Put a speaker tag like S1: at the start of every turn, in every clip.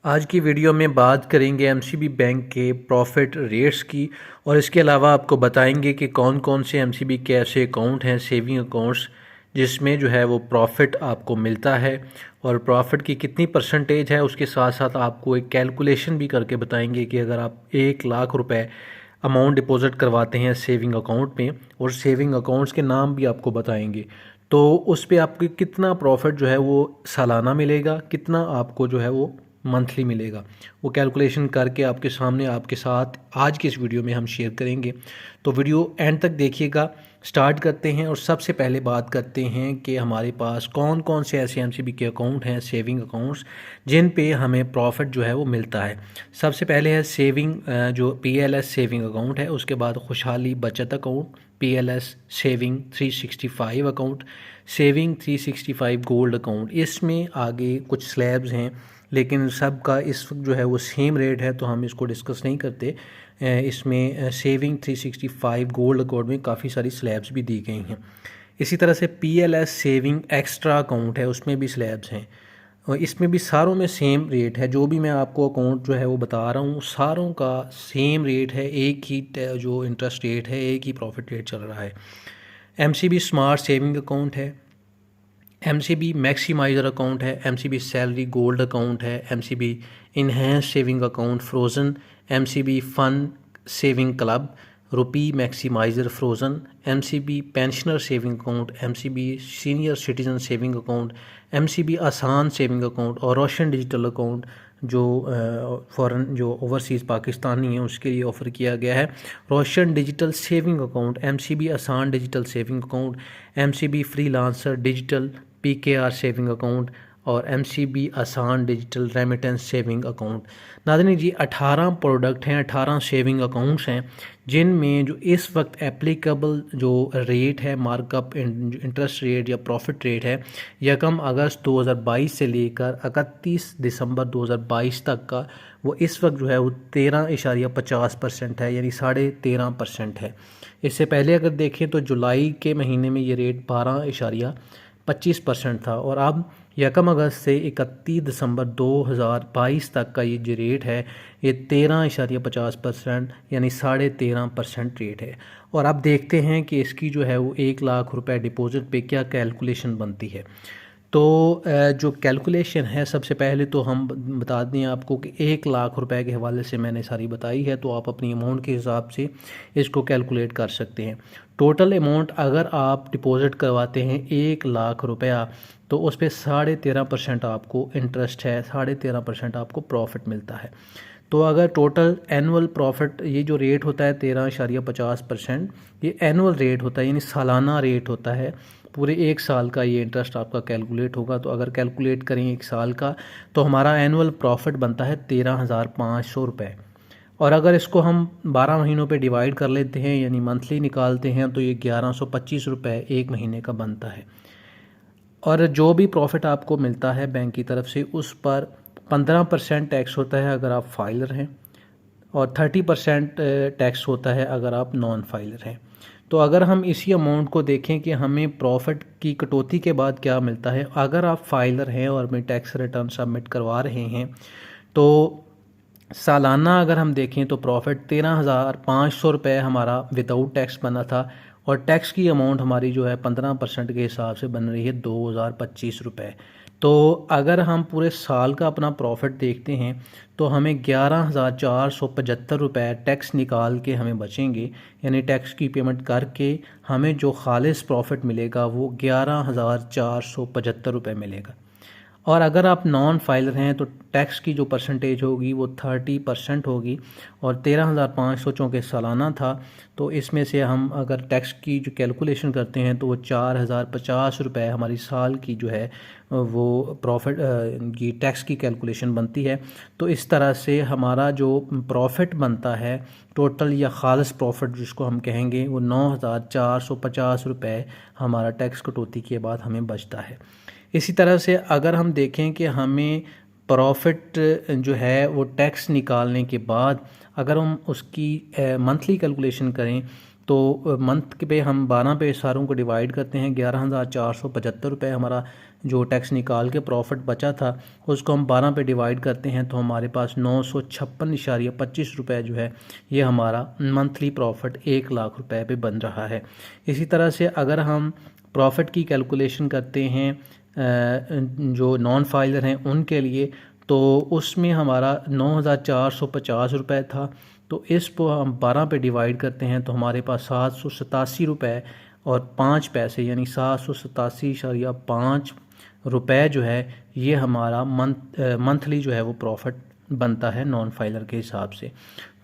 S1: आज की वीडियो में बात करेंगे एमसीबी बैंक के प्रॉफिट रेट्स की और इसके अलावा आपको बताएंगे कि कौन कौन से एमसीबी के ऐसे अकाउंट हैं सेविंग अकाउंट्स जिसमें जो है वो प्रॉफिट आपको मिलता है और प्रॉफिट की कितनी परसेंटेज है। उसके साथ साथ आपको एक कैलकुलेशन भी करके बताएंगे कि अगर आप 1 लाख रुपए अमाउंट डिपॉजिट करवाते हैं सेविंग अकाउंट में और सेविंग अकाउंट्स के नाम भी आपको बताएंगे तो उस पे आपको कितना प्रॉफिट जो है वो सालाना मिलेगा, कितना आपको जो है वो मंथली मिलेगा। वो कैलकुलेशन करके आपके सामने आपके साथ आज की इस वीडियो में हम शेयर करेंगे। तो वीडियो एंड तक देखिएगा। स्टार्ट करते हैं और सबसे पहले बात करते हैं कि हमारे पास कौन कौन से ऐसे एमसीबी के अकाउंट हैं सेविंग अकाउंट्स जिन पे हमें प्रॉफिट जो है वो मिलता है। सबसे पहले है सेविंग जो पीएलएस सेविंग अकाउंट है, उसके बाद खुशहाली बचत account, PLS saving 365 account, saving 365 gold account. इसमें आगे कुछ स्लैब्स हैं लेकिन सबका इस वक्त जो है वो सेम रेट है तो हम इसको डिस्कस नहीं करते। इसमें सेविंग 365 गोल्ड अकाउंट में काफ़ी सारी स्लैब्स भी दी गई हैं। इसी तरह से पीएलएस सेविंग एक्स्ट्रा अकाउंट है, उसमें भी स्लैब्स हैं और इसमें भी सारों में सेम रेट है। जो भी मैं आपको अकाउंट जो है वो बता रहा हूँ सारों का सेम रेट है, एक ही जो इंटरेस्ट रेट है, एक ही प्रॉफिट रेट चल रहा है। एमसीबी स्मार्ट सेविंग अकाउंट है, एमसीबी मैक्सिमाइज़र अकाउंट है, एमसीबी सैलरी गोल्ड अकाउंट है, MCB enhance saving account frozen, MCB fun saving club, rupee maximizer frozen, MCB pensioner saving account, MCB senior citizen saving account, MCB आसान saving account और Roshan digital account जो foreign जो overseas Pakistani हैं उसके लिए offer किया गया है। Roshan digital saving account, MCB आसान digital saving account, MCB freelancer digital PKR saving account और एमसीबी आसान डिजिटल रेमिटेंस सेविंग अकाउंट। नाज़रीन जी 18 प्रोडक्ट हैं, 18 सेविंग अकाउंट्स हैं जिनमें जो इस वक्त एप्लीकेबल जो रेट है मार्कअप इंटरेस्ट रेट या प्रॉफिट रेट है 1 अगस्त 2022 से लेकर 31 दिसंबर 2022 तक का, वो इस वक्त जो है वो 13.50% है, यानी 13.5% है। इससे पहले अगर देखें तो जुलाई के महीने में ये रेट 12.25% था और अब 1 अगस्त से 31 दिसंबर 2022 तक का ये जो रेट है ये 13.50% यानी 13.5% रेट है। और अब देखते हैं कि इसकी जो है वो 1 लाख रुपए डिपॉजिट पे क्या कैलकुलेशन बनती है। तो जो कैलकुलेशन है सबसे पहले तो हम बता दें आपको कि 1 लाख रुपए के हवाले से मैंने सारी बताई है, तो आप अपनी अमाउंट के हिसाब से इसको कैलकुलेट कर सकते हैं। टोटल अमाउंट अगर आप डिपॉज़िट करवाते हैं 1 लाख रुपया तो उस पर 13.5% आपको इंटरेस्ट है, 13.5% आपको प्रॉफिट मिलता है। तो अगर टोटल एनुअल प्रॉफिट ये जो रेट होता है 13.50%, ये एनुअल रेट होता है यानी सालाना रेट होता है। पूरे 1 साल का ये इंटरेस्ट आपका कैलकुलेट होगा। तो अगर कैलकुलेट करें 1 साल का तो हमारा एनुअल प्रॉफिट बनता है 13,500 रुपये। और अगर इसको हम 12 महीनों पे डिवाइड कर लेते हैं यानी मंथली निकालते हैं तो ये 1125 रुपये एक महीने का बनता है। और जो भी प्रॉफिट आपको मिलता है बैंक की तरफ से उस पर 15% टैक्स होता है अगर आप फाइलर हैं और 30% टैक्स होता है अगर आप नॉन फाइलर हैं। तो अगर हम इसी अमाउंट को देखें कि हमें प्रॉफिट की कटौती के बाद क्या मिलता है, अगर आप फाइलर हैं और हमें टैक्स रिटर्न सबमिट करवा रहे हैं तो सालाना अगर हम देखें तो प्रॉफिट 13,500 रुपये हमारा विदाउट टैक्स बना था और टैक्स की अमाउंट हमारी जो है 15% के हिसाब से बन रही है 2,025 रुपये। तो अगर हम पूरे साल का अपना प्रॉफिट देखते हैं तो हमें 11,475 रुपये टैक्स निकाल के हमें बचेंगे, यानी टैक्स की पेमेंट करके हमें जो खालिस प्रॉफिट मिलेगा वो 11,475 रुपये मिलेगा। और अगर आप नॉन फाइलर हैं तो टैक्स की जो परसेंटेज होगी वो 30% होगी और 13,500 चूँकि सालाना था तो इसमें से हम अगर टैक्स की जो कैलकुलेशन करते हैं तो वो 4,050 रुपये हमारी साल की जो है वो प्रॉफिट की टैक्स की कैलकुलेशन बनती है। तो इस तरह से हमारा जो प्रॉफिट बनता है टोटल या खालिस प्रॉफिट जिसको हम कहेंगे वो 9,450 रुपये हमारा टैक्स कटौती के बाद हमें बचता है। इसी तरह से अगर हम देखें कि हमें प्रॉफिट जो है वो टैक्स निकालने के बाद अगर हम उसकी मंथली कैलकुलेशन करें तो मंथ पे हम 12 पे सारों को डिवाइड करते हैं, 11,475 रुपये हमारा जो टैक्स निकाल के प्रॉफिट बचा था उसको हम 12 पे डिवाइड करते हैं तो हमारे पास 956.25 रुपये जो है ये हमारा मंथली प्रॉफिट 1 लाख रुपए पे बन रहा है। इसी तरह से अगर हम प्रॉफिट की कैलकुलेशन करते हैं जो नॉन फाइलर हैं उनके लिए, तो उसमें हमारा 9,450 रुपये था। तो इस पर हम 12 पे डिवाइड करते हैं तो हमारे पास 787 रुपये और 5 पैसे यानी 787.5 रुपये जो है ये हमारा मंथली जो है वो प्रॉफिट बनता है नॉन फाइलर के हिसाब से।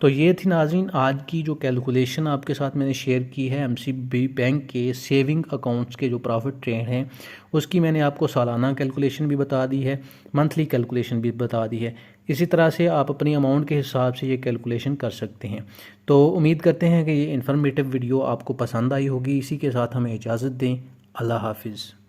S1: तो ये थी नाज़रीन आज की जो कैलकुलेशन आपके साथ मैंने शेयर की है एमसीबी बैंक के सेविंग अकाउंट्स के जो प्रॉफिट ट्रेड हैं उसकी मैंने आपको सालाना कैलकुलेशन भी बता दी है, मंथली कैलकुलेशन भी बता दी है। इसी तरह से आप अपनी अमाउंट के हिसाब से ये कैलकुलेशन कर सकते हैं। तो उम्मीद करते हैं कि ये इन्फॉर्मेटिव वीडियो आपको पसंद आई होगी। इसी के साथ हमें इजाज़त दें। अल्लाह हाफिज़।